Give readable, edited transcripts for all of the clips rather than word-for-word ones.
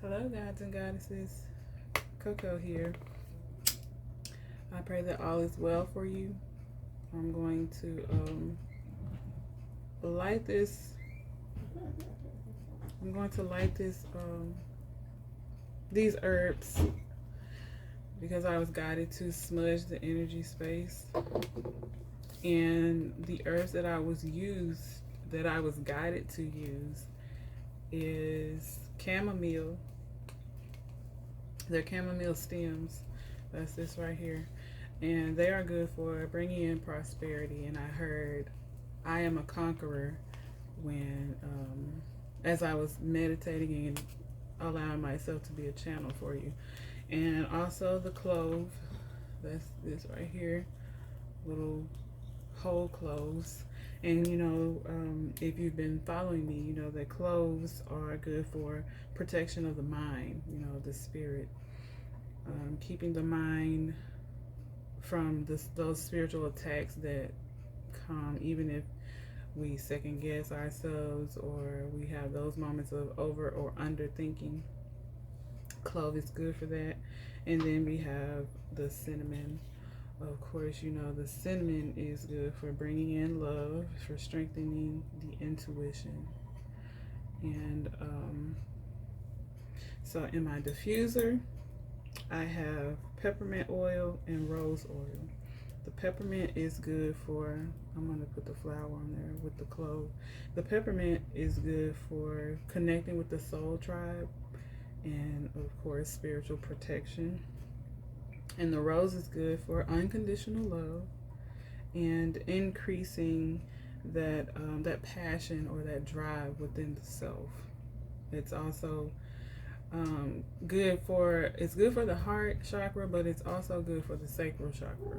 Hello, gods and goddesses. Coco here. I pray that all is well for you. I'm going to light this. I'm going to light this these herbs because I was guided to smudge the energy space. And the herbs that I was guided to use is chamomile. They're chamomile stems. That's this right here. And they are good for bringing in prosperity. And I heard I am a conqueror when, as I was meditating and allowing myself to be a channel for you. And also the clove. That's this right here. Little whole cloves. And you know, if you've been following me, you know that cloves are good for protection of the mind, you know, the spirit. Keeping the mind from those spiritual attacks that come even if we second guess ourselves or we have those moments of over or under thinking. Clove is good for that. And then we have the cinnamon. Of course, you know the cinnamon is good for bringing in love, for strengthening the intuition. And so in my diffuser, I have peppermint oil and rose oil. The peppermint is good for, I'm going to put the flower on there with the clove. The peppermint is good for connecting with the soul tribe and, of course, spiritual protection. And the rose is good for unconditional love and increasing that that passion or that drive within the self. It's also good for the heart chakra, but it's also good for the sacral chakra.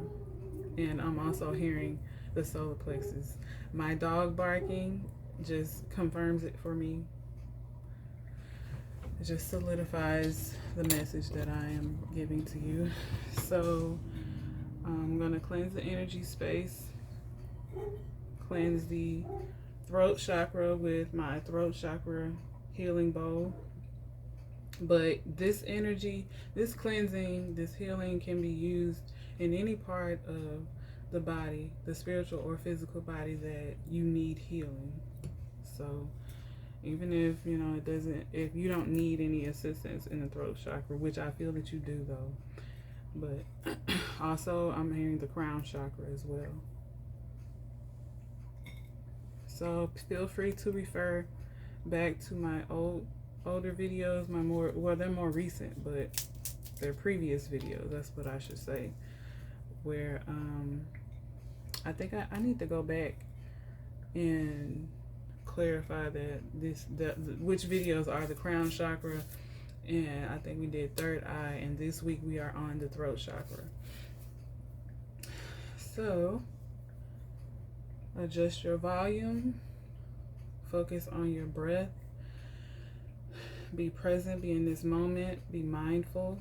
And I'm also hearing the solar plexus. My dog barking just confirms it for me. It just solidifies the message that I am giving to you. So I'm going to cleanse the energy space, cleanse the throat chakra with my throat chakra healing bowl. But this energy, this cleansing, this healing can be used in any part of the body, the spiritual or physical body that you need healing. So even if, you know, if you don't need any assistance in the throat chakra, which I feel that you do though. But also I'm hearing the crown chakra as well. So feel free to refer back to my older videos, they're more recent, but they're previous videos, that's what I should say, where I think I need to go back and clarify which videos are the crown chakra, and I think we did third eye, and this week we are on the throat chakra. So adjust your volume, focus on your breath, be present, be in this moment, be mindful.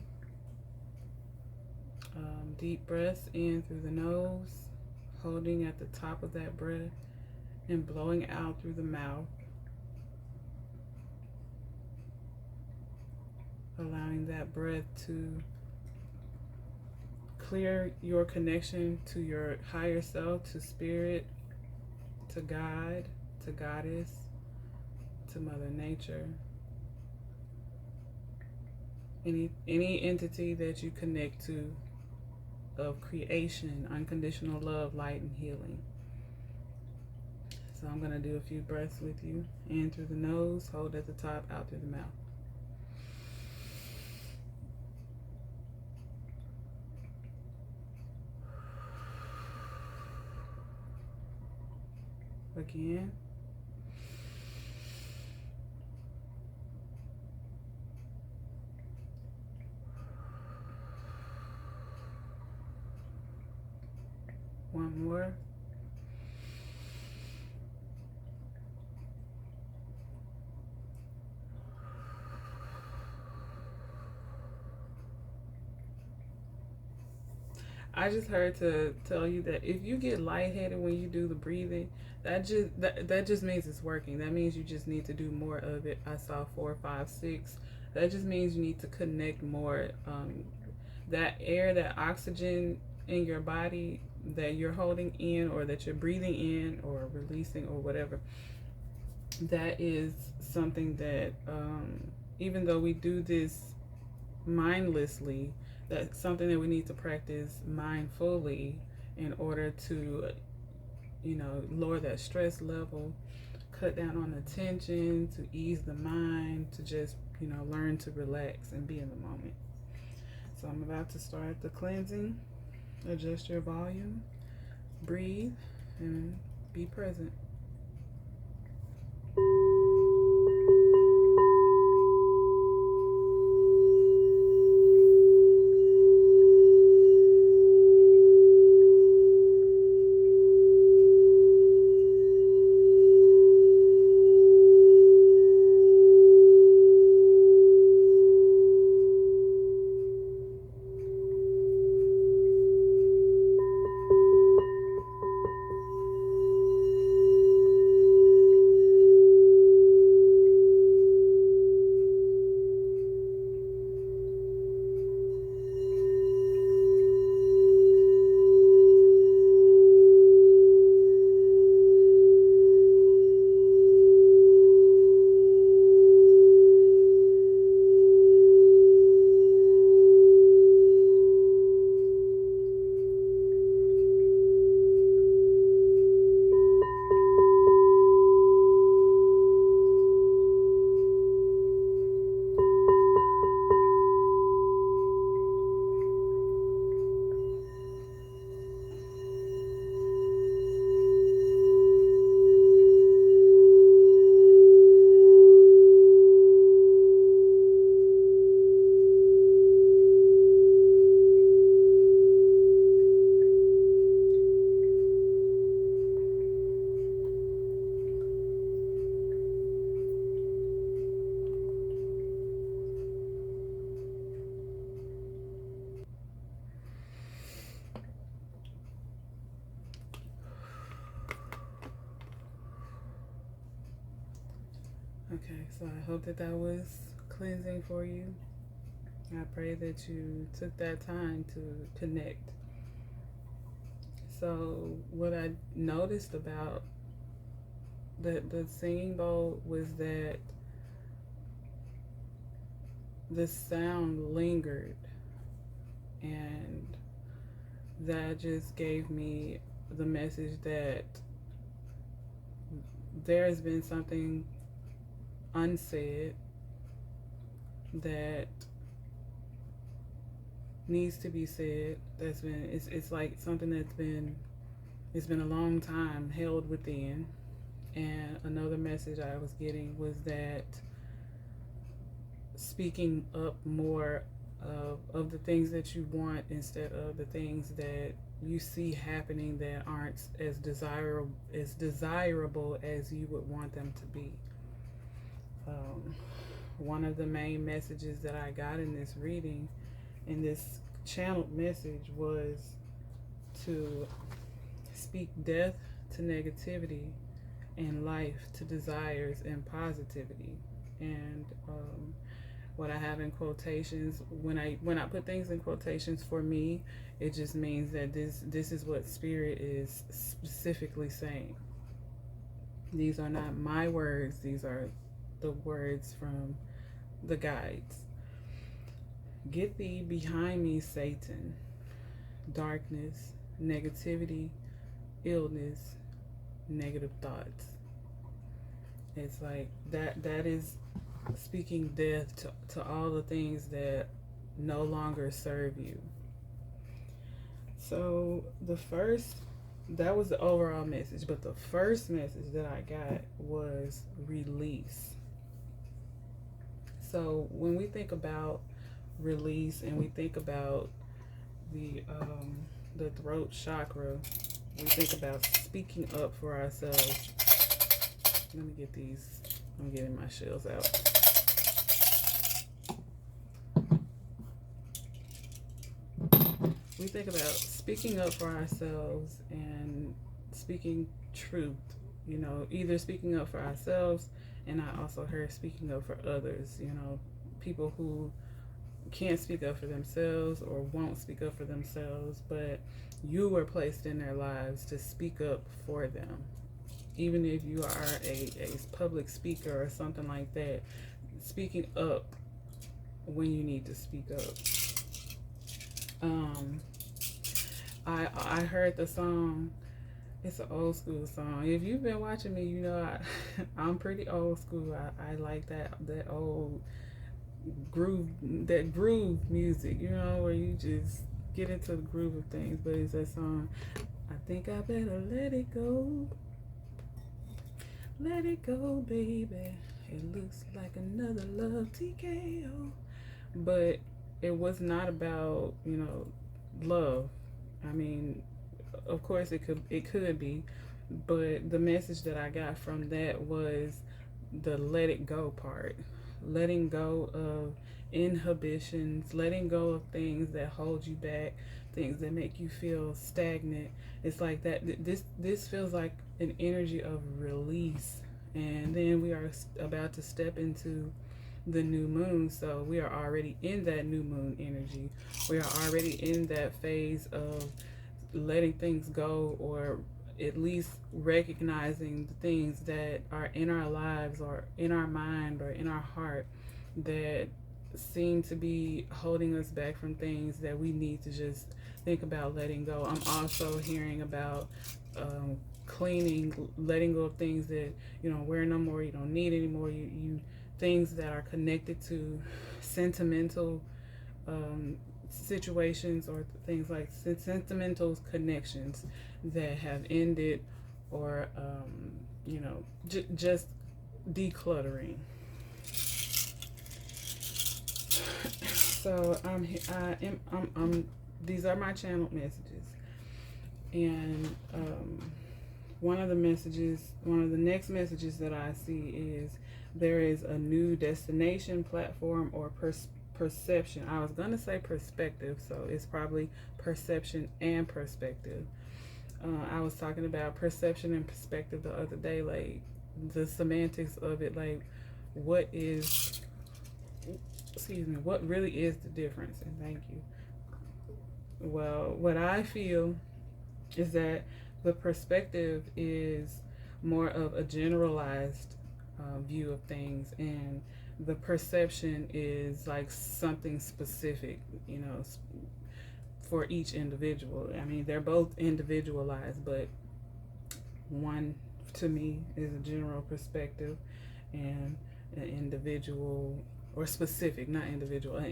Deep breaths in through the nose, holding at the top of that breath and blowing out through the mouth. Allowing that breath to clear your connection to your higher self, to spirit, to God, to Goddess, to Mother Nature. Any entity that you connect to of creation, unconditional love, light, and healing. So I'm going to do a few breaths with you. In through the nose, hold at the top, out through the mouth. Again. One more. I just heard to tell you that if you get lightheaded when you do the breathing, that just means it's working. That means you just need to do more of it. I saw 4, 5, 6. That just means you need to connect more. That air, that oxygen in your body that you're holding in, or that you're breathing in or releasing or whatever, that is something that, even though we do this mindlessly, that's something that we need to practice mindfully in order to, lower that stress level, cut down on the tension, to ease the mind, to just, learn to relax and be in the moment. So I'm about to start the cleansing. Adjust your volume, breathe, and be present. Okay, so I hope that was cleansing for you. I pray that you took that time to connect. So what I noticed about the singing bowl was that the sound lingered, and that just gave me the message that there has been something unsaid that needs to be said. It's like something it's been a long time held within. And another message I was getting was that speaking up more of the things that you want, instead of the things that you see happening that aren't as desirable as you would want them to be. One of the main messages that I got in this reading, in this channeled message, was to speak death to negativity and life to desires and positivity. And what I have in quotations, when I put things in quotations, for me, it just means that this is what Spirit is specifically saying. These are not my words. These are the words from the guides. Get thee behind me, Satan. Darkness, negativity, illness, negative thoughts. It's like that is speaking death to all the things that no longer serve you. So that was the overall message, but the first message that I got was release. So when we think about release and we think about the throat chakra, we think about speaking up for ourselves. Let me get these. I'm getting my shells out. We think about speaking up for ourselves and speaking truth. Either speaking up for ourselves, and I also heard speaking up for others. people who can't speak up for themselves or won't speak up for themselves, but you were placed in their lives to speak up for them. Even if you are a public speaker or something like that, speaking up when you need to speak up. I heard the song. It's an old school song. If you've been watching me, you know I'm pretty old school. I like that old groove music, you know, where you just get into the groove of things. But it's that song, I think I better let it go. Let it go, baby. It looks like another love TKO. But it was not about, you know, love. I mean, of course it could be, but the message that I got from that was the let it go part. Letting go of inhibitions, letting go of things that hold you back, things that make you feel stagnant. It's like that. This feels like an energy of release, and then we are about to step into the new moon, so we are already in that new moon energy. We are already in that phase of letting things go, or at least recognizing the things that are in our lives or in our mind or in our heart that seem to be holding us back from things that we need to just think about letting go. I'm also hearing about cleaning, letting go of things that you don't wear no more, you don't need anymore, you things that are connected to sentimental situations or things like sentimental connections that have ended, or you know, just decluttering. So I'm these are my channeled messages, and one of the next messages that I see is there is a new destination, platform, or perception. I was gonna say perspective, so it's probably perception and perspective. I was talking about perception and perspective the other day, like the semantics of it, like what really is the difference? And thank you. Well, what I feel is that the perspective is more of a generalized view of things, and the perception is like something specific, you know, for each individual. I mean, they're both individualized, but one to me is a general perspective, and an individual, or specific, not individual,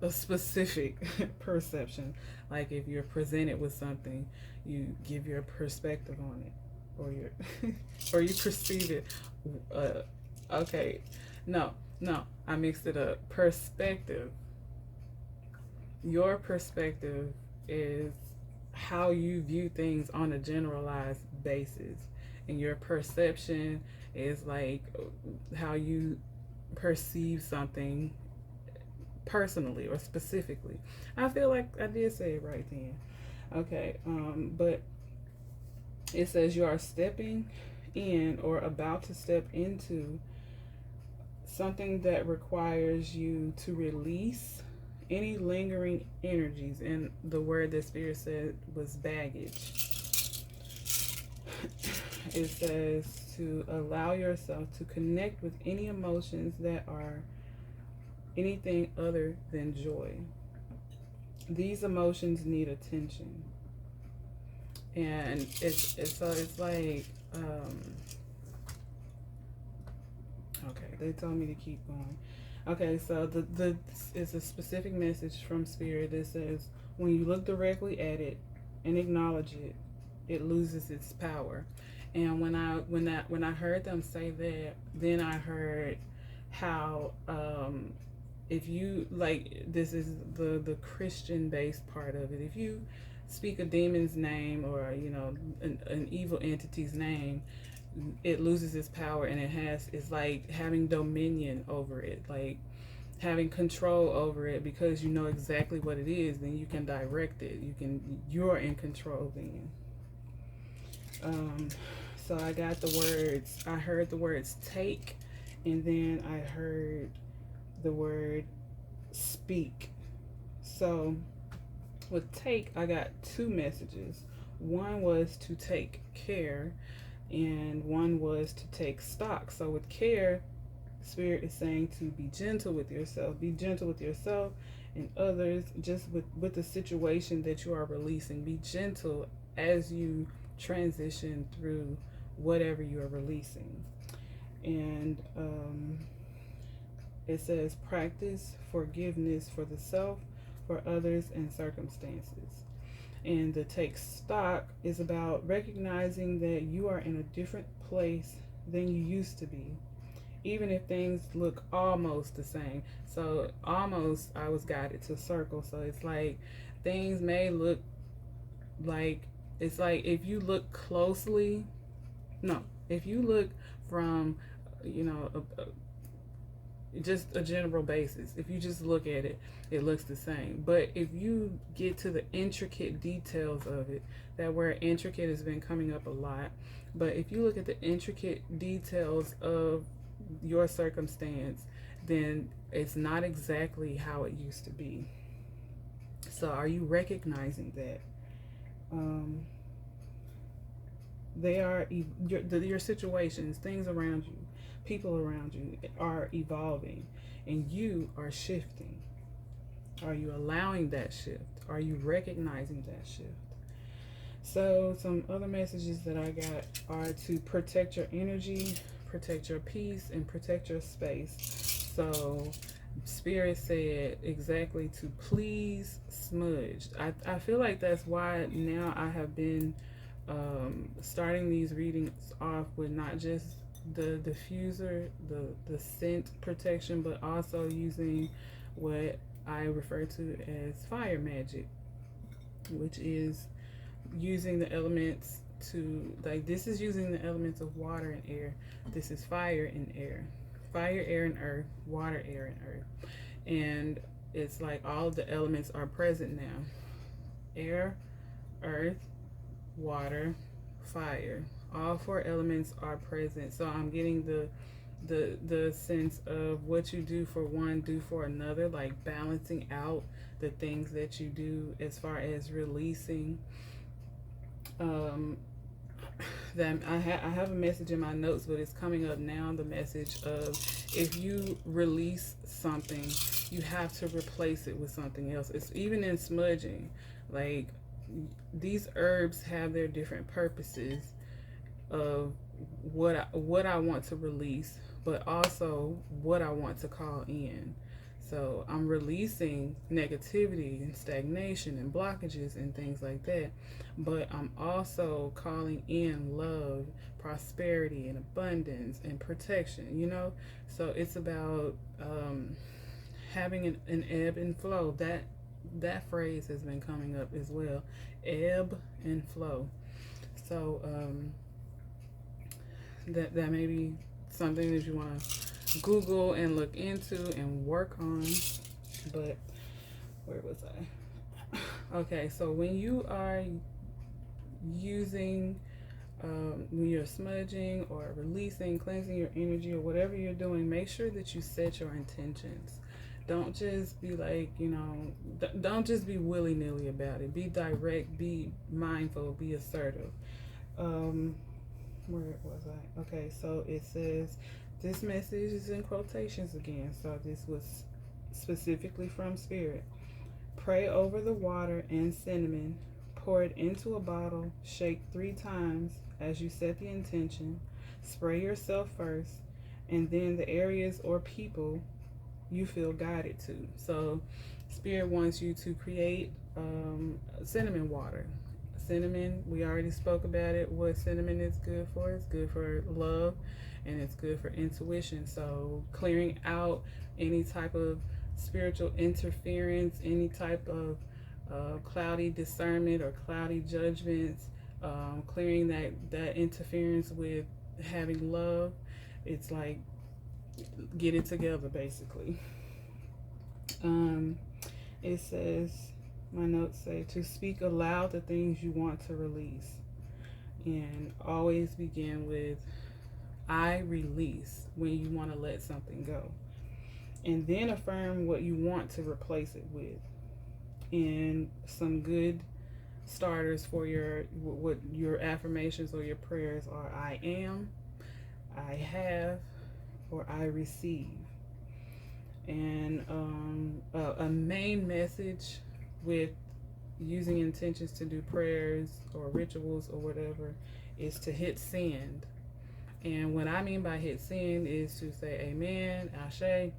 a specific perception. Like if you're presented with something, you give your perspective on it, or or you perceive it. Okay, no, I mixed it up. Perspective. Your perspective is how you view things on a generalized basis, and your perception is like how you perceive something personally or specifically. I feel like I did say it right then. Okay, but it says you are stepping in or about to step into something that requires you to release any lingering energies, and the word that Spirit said was baggage. It says to allow yourself to connect with any emotions that are anything other than joy. These emotions need attention, and it's like okay, they told me to keep going. Okay, so the it's a specific message from Spirit that says when you look directly at it and acknowledge it, it loses its power. And when I heard them say that, then I heard how if you, like, this is the Christian based part of it. If you speak a demon's name, or you know, an evil entity's name, it loses its power, and it's like having dominion over it, like having control over it, because you know exactly what it is. Then you can direct it. You're in control then. So I heard the words take, and then I heard the word speak. So with take, I got two messages. One was to take care, and one was to take stock. So with care, Spirit is saying to be gentle with yourself. Be gentle with yourself and others, just with the situation that you are releasing. Be gentle as you transition through whatever you are releasing. And it says practice forgiveness for the self, for others, and circumstances. And the take stock is about recognizing that you are in a different place than you used to be, even if things look almost the same. So almost, I was guided to circle. So it's like things may look like, it's like if you look closely, no, if you look from, you know, just a general basis, if you just look at it, it looks the same. But if you get to the intricate details of it, that word intricate has been coming up a lot, but if you look at the intricate details of your circumstance, then it's not exactly how it used to be. So are you recognizing that? They are your situations, things around you, people around you are evolving, and you are shifting. Are you allowing that shift? Are you recognizing that shift? So some other messages that I got are to protect your energy, protect your peace, and protect your space. So Spirit said exactly to please smudge. I feel like that's why now I have been starting these readings off with not just the diffuser, the scent protection, but also using what I refer to as fire magic, which is using the elements to, like, this is using the elements of water and air. This is fire and air. Fire, air, and earth. Water, air, and earth. And it's like all of the elements are present now. Air, earth, water, fire. All four elements are present. So I'm getting the sense of what you do for one, do for another, like balancing out the things that you do as far as releasing. That I have a message in my notes, but it's coming up now. The message of, if you release something, you have to replace it with something else. It's even in smudging, like these herbs have their different purposes of what I want to release, but also what I want to call in. So I'm releasing negativity and stagnation and blockages and things like that, but I'm also calling in love, prosperity, and abundance and protection, you know? So it's about having an ebb and flow. That phrase has been coming up as well, ebb and flow. So that may be something that you want to Google and look into and work on. But where was I? Okay, so when you are using, when you're smudging or releasing, cleansing your energy, or whatever you're doing, make sure that you set your intentions. Don't just be like, don't just be willy-nilly about it. Be direct, be mindful, be assertive. Where was I? Okay, so it says, this message is in quotations again, so this was specifically from Spirit. Pray over the water and cinnamon, pour it into a bottle, shake 3 times as you set the intention, spray yourself first, and then the areas or people you feel guided to. So Spirit wants you to create cinnamon water. Cinnamon, we already spoke about it, what cinnamon is good for. It's good for love, and it's good for intuition. So clearing out any type of spiritual interference, any type of cloudy discernment or cloudy judgments, clearing that interference with having love. It's like, get it together, basically. It says, my notes say, to speak aloud the things you want to release, and always begin with I release when you want to let something go. and then affirm what you want to replace it with. And some good starters for your what your affirmations or your prayers are: I am, I have, or I receive. And a main message with using intentions to do prayers or rituals or whatever is to hit send. And what I mean by hit send is to say amen, ashe.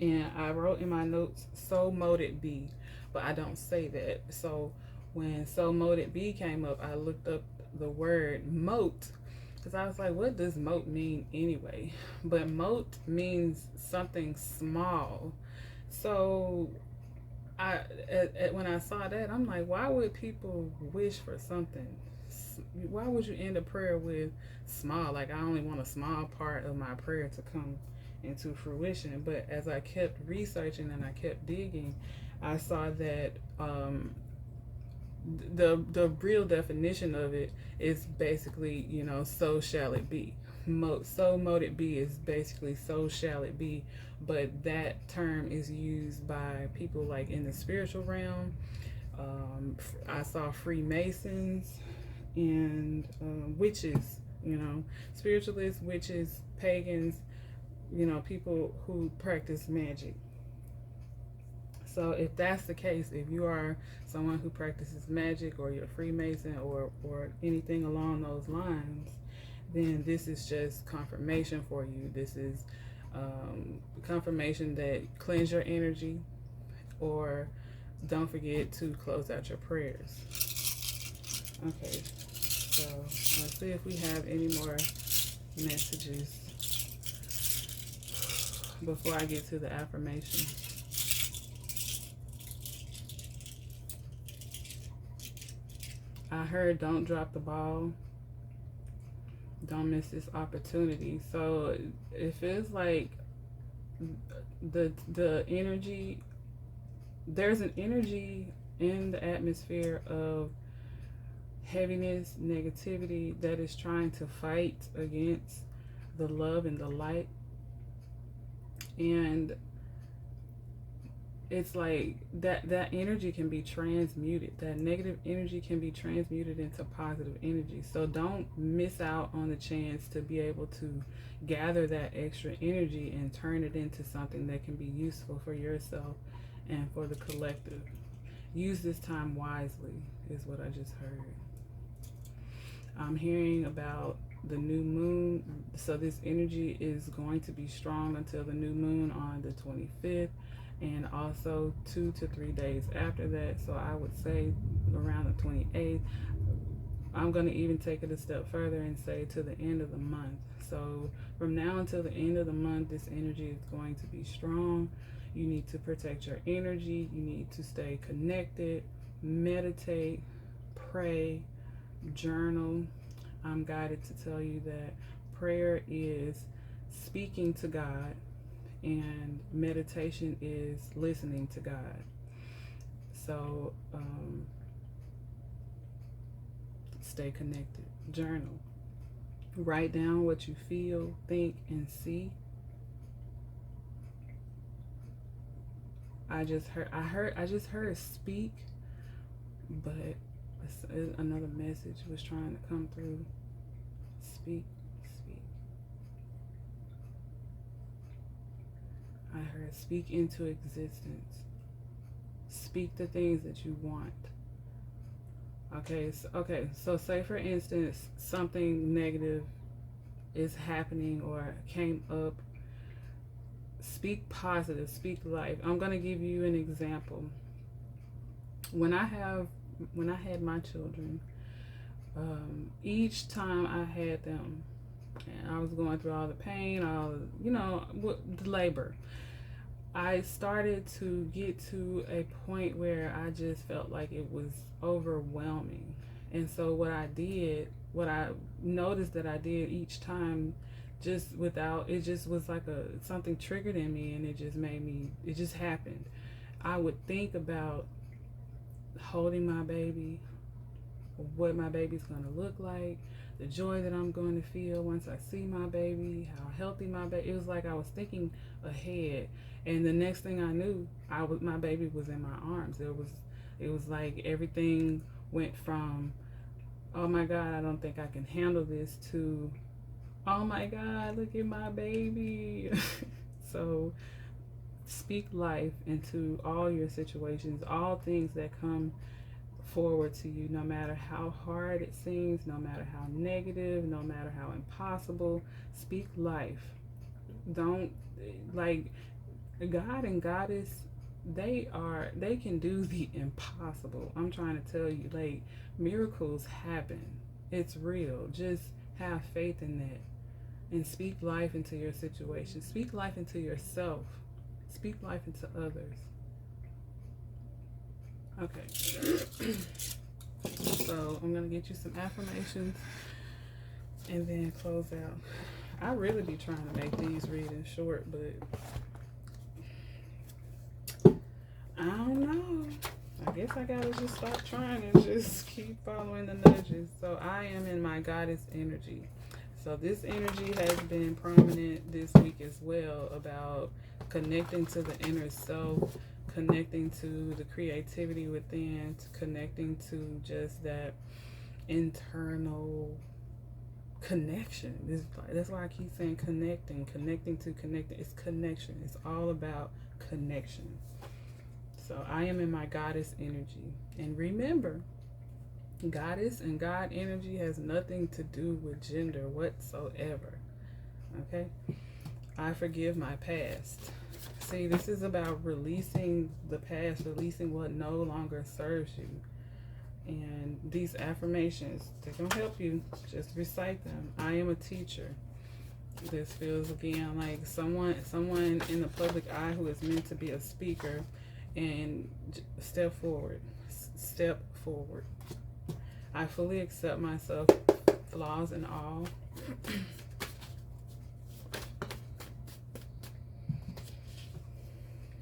And I wrote in my notes, so mote it be, but I don't say that. So when so mote it be came up, I looked up the word mote, because I was like, what does mote mean anyway? But mote means something small. So when I saw that, I'm like, why would people wish for something? Why would you end a prayer with small? Like, I only want a small part of my prayer to come into fruition. But as I kept researching and I kept digging, I saw that the real definition of it is basically, so shall it be. So mote it be is basically so shall it be, but that term is used by people like in the spiritual realm. I saw Freemasons and witches, spiritualists, witches, pagans, people who practice magic. So if that's the case, if you are someone who practices magic, or you're a Freemason, or anything along those lines, then this is just confirmation for you. This is confirmation that cleanse your energy, or don't forget to close out your prayers. Okay, so let's see if we have any more messages before I get to the affirmation. I heard don't drop the ball. Don't miss this opportunity. So it feels like the energy, there's an energy in the atmosphere of heaviness, negativity that is trying to fight against the love and the light. And it's like that energy can be transmuted. That negative energy can be transmuted into positive energy. So don't miss out on the chance to be able to gather that extra energy and turn it into something that can be useful for yourself and for the collective. Use this time wisely is what I just heard. I'm hearing about the new moon. So this energy is going to be strong until the new moon on the 25th. And also 2 to 3 days after that. So I would say around the 28th. I'm going to even take it a step further and say to the end of the month. So from now until the end of the month, this energy is going to be strong. You need to protect your energy. You need to stay connected, meditate, pray, journal. I'm guided to tell you that prayer is speaking to God, and meditation is listening to God. So stay connected. Journal. Write down what you feel, think, and see. I just heard speak, but another message was trying to come through. Speak. I heard speak into existence. Speak the things that you want. Okay, so say for instance something negative is happening or came up. Speak positive, speak life. I'm going to give you an example. When I had my children, each time I had them, and I was going through all the pain, all the labor, I started to get to a point where I just felt like it was overwhelming. And so what I noticed that I did each time, just without, it just was like something triggered in me, and it just happened. I would think about holding my baby, what my baby's gonna look like, the joy that I'm going to feel once I see my baby, how healthy my baby. It was like I was thinking ahead, and the next thing I knew, my baby was in my arms. It was like everything went from, oh my God, I don't think I can handle this, to, oh my God, look at my baby. So speak life into all your situations, all things that come forward to you, no matter how hard it seems, no matter how negative, no matter how impossible. Speak life. Don't, like, God and Goddess, they can do the impossible. I'm trying to tell you, like, miracles happen. It's real. Just have faith in that and speak life into your situation. Speak life into yourself. Speak life into others. Okay. So I'm gonna get you some affirmations and then close out. I really be trying to make these readings short, but I don't know. I guess I gotta just stop trying and just keep following the nudges. So I am in my goddess energy. So this energy has been prominent this week as well, about connecting to the inner self, connecting to the creativity within, connecting to just that internal connection. That's why I keep saying connecting to connecting. It's connection. It's all about connection. So I am in my goddess energy. And remember, goddess and God energy has nothing to do with gender whatsoever. Okay? I forgive my past. See, this is about releasing the past, releasing what no longer serves you. And these affirmations, they're going to help you. Just recite them. I am a teacher. This feels, again, like someone in the public eye who is meant to be a speaker. And step forward. Step forward. I fully accept myself, flaws and all.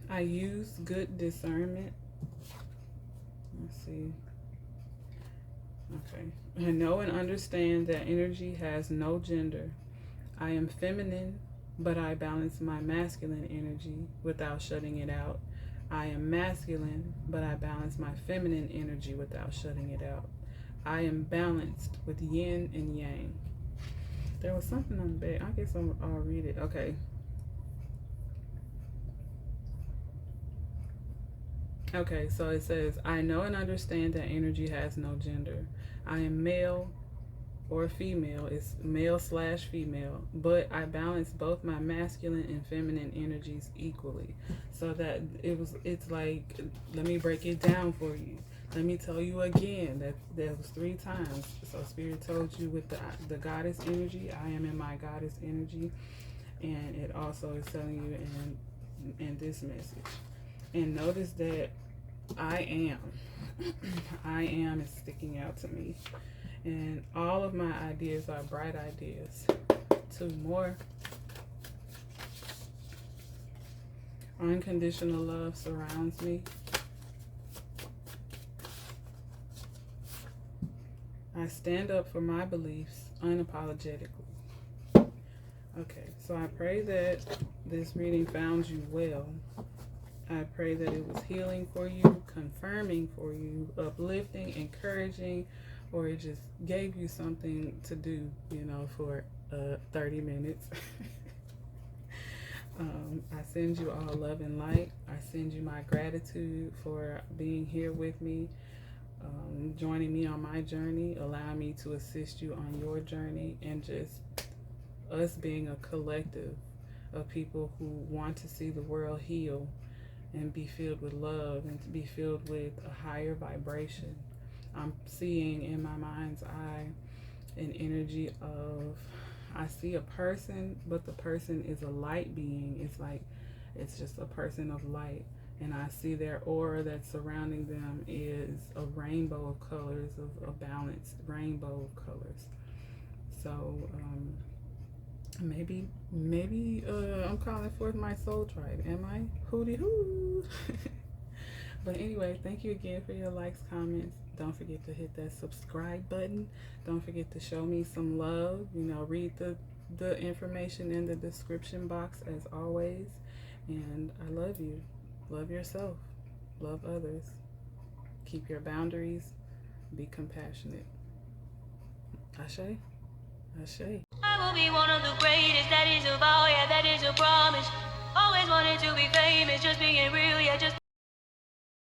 I use good discernment. Let's see. Okay. I know and understand that energy has no gender. I am feminine, but I balance my masculine energy without shutting it out. I am masculine, but I balance my feminine energy without shutting it out. I am balanced with yin and yang. There was something on the back. I guess I'll read it. Okay. Okay, so it says, I know and understand that energy has no gender. I am male or female. It's male/female, but I balance both my masculine and feminine energies equally. So that it's like, let me break it down for you. Let me tell you again that was 3 times. So Spirit told you with the goddess energy, I am in my goddess energy, and it also is telling you in this message. And notice that I am is sticking out to me. And all of my ideas are bright ideas. 2 more. Unconditional love surrounds me. I stand up for my beliefs unapologetically. Okay, so I pray that this reading found you well. I pray that it was healing for you, confirming for you, uplifting, encouraging, or it just gave you something to do, for 30 minutes. I send you all love and light. I send you my gratitude for being here with me, joining me on my journey, allowing me to assist you on your journey, and just us being a collective of people who want to see the world heal and be filled with love and to be filled with a higher vibration. I'm seeing in my mind's eye an energy of, I see a person, but the person is a light being. It's like, it's just a person of light. And I see their aura that's surrounding them is a rainbow of colors, of a balanced rainbow of colors. So maybe I'm calling forth my soul tribe. Am I? Hootie hoo. But anyway, thank you again for your likes, comments. Don't forget to hit that subscribe button. Don't forget to show me some love. Read the information in the description box as always. And I love you. Love yourself. Love others. Keep your boundaries. Be compassionate. Ashe. Ashe. I will be one of the greatest. That is a vow. Yeah, that is a promise.